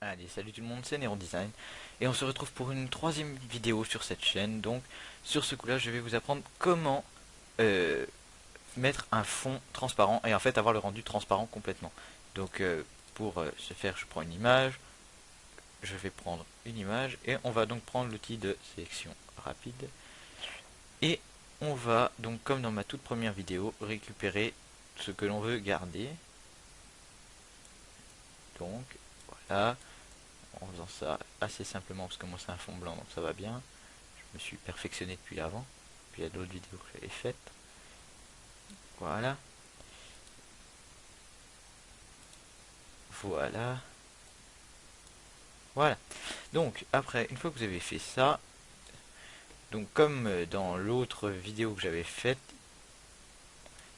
Allez, salut tout le monde, c'est Neron Design et on se retrouve pour une troisième vidéo sur cette chaîne. Donc sur ce coup là je vais vous apprendre comment euh, mettre un fond transparent et en fait avoir le rendu transparent complètement. Donc pour ce faire je prends une image, je vais prendre une image et on va donc prendre l'outil de sélection rapide et on va donc comme dans ma toute première vidéo récupérer ce que l'on veut garder. Donc voilà, en faisant ça assez simplement parce que moi c'est un fond blanc donc ça va bien. Je me suis perfectionné depuis avant. Puis il y a d'autres vidéos que j'avais faites. Voilà. Voilà. Voilà. Donc après, une fois que vous avez fait ça, donc comme dans l'autre vidéo que j'avais faite,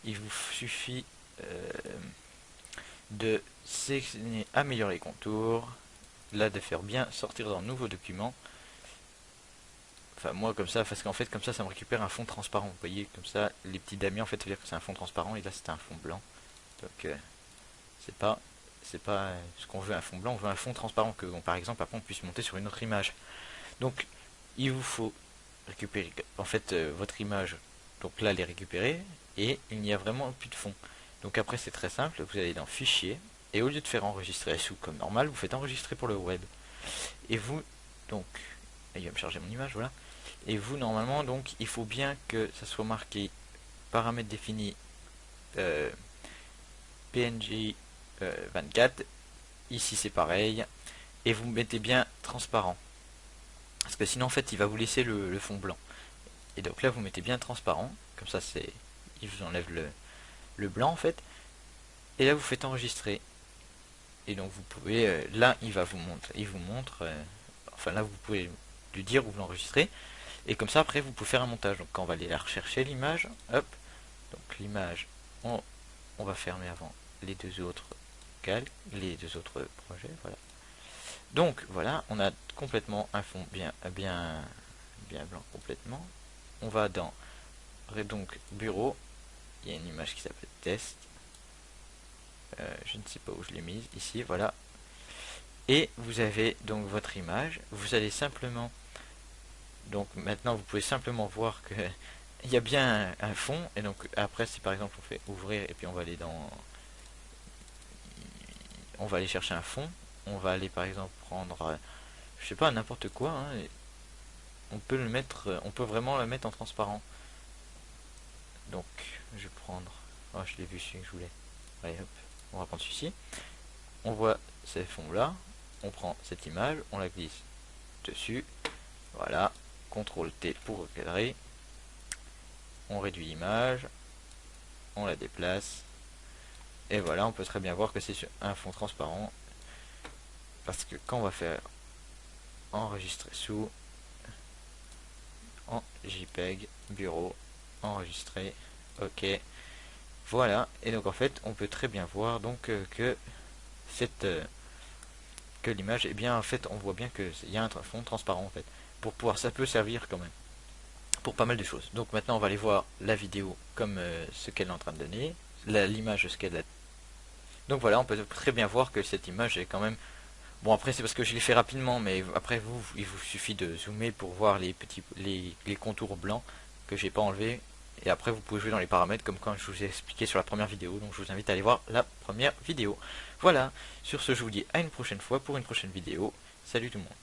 il vous suffit euh, de sélectionner améliorer les contours, là de faire bien sortir dans nouveau document. Enfin moi comme ça, parce qu'en fait comme ça me récupère un fond transparent. Vous voyez comme ça les petits damiers en fait ça veut dire que c'est un fond transparent et là c'était un fond blanc. Donc c'est pas ce qu'on veut un fond blanc, on veut un fond transparent que par exemple après on puisse monter sur une autre image. Donc il vous faut récupérer en fait votre image, donc là elle est récupérée et il n'y a vraiment plus de fond. Donc après c'est très simple, vous allez dans fichier et au lieu de faire enregistrer sous comme normal, vous faites enregistrer pour le web. Et vous donc il va me charger mon image, voilà. Et vous normalement donc il faut bien que ça soit marqué paramètres définis PNG 24. Ici c'est pareil. Et vous mettez bien transparent. Parce que sinon en fait il va vous laisser le fond blanc. Et donc là vous mettez bien transparent. Comme ça c'est. Il vous enlève le blanc en fait. Et là vous faites enregistrer. Et donc vous pouvez. Là il va vous montrer. Il vous montre. Enfin là vous pouvez lui dire où vous l'enregistrez. Et comme ça après vous pouvez faire un montage. Donc quand on va aller la rechercher l'image. Hop. Donc l'image. On va fermer avant les deux autres calques. Les deux autres projets. Voilà. Donc voilà, on a complètement un fond bien blanc complètement. On va dans donc bureau, il y a une image qui s'appelle test. Je ne sais pas où je l'ai mise, ici, voilà. Et vous avez donc votre image. Vous allez simplement, donc maintenant vous pouvez simplement voir que il y a bien un fond. Et donc après si par exemple on fait ouvrir et puis on va aller dans, on va aller chercher un fond. On va aller par exemple prendre, je sais pas n'importe quoi. Hein, on peut le mettre, on peut vraiment le mettre en transparent. Donc, je vais prendre, oh, je l'ai vu celui que je voulais. Allez, hop, on va prendre celui-ci. On voit ces fonds-là. On prend cette image, on la glisse dessus. Voilà, CTRL T pour recadrer. On réduit l'image, on la déplace. Et voilà, on peut très bien voir que c'est sur un fond transparent. Parce que quand on va faire enregistrer sous, en JPEG, bureau, enregistrer, ok, voilà. Et donc en fait on peut très bien voir donc que cette que l'image, eh bien en fait on voit bien que il y a un fond transparent en fait. Pour pouvoir, ça peut servir quand même pour pas mal de choses. Donc maintenant on va aller voir la vidéo comme ce qu'elle est en train de donner, l'image ce qu'elle a. Donc voilà, on peut très bien voir que cette image est quand même. Bon après c'est parce que je l'ai fait rapidement, mais après vous, il vous suffit de zoomer pour voir les petits les contours blancs que j'ai pas enlevé. Et après vous pouvez jouer dans les paramètres comme quand je vous ai expliqué sur la première vidéo. Donc je vous invite à aller voir la première vidéo. Voilà, sur ce je vous dis à une prochaine fois pour une prochaine vidéo. Salut tout le monde.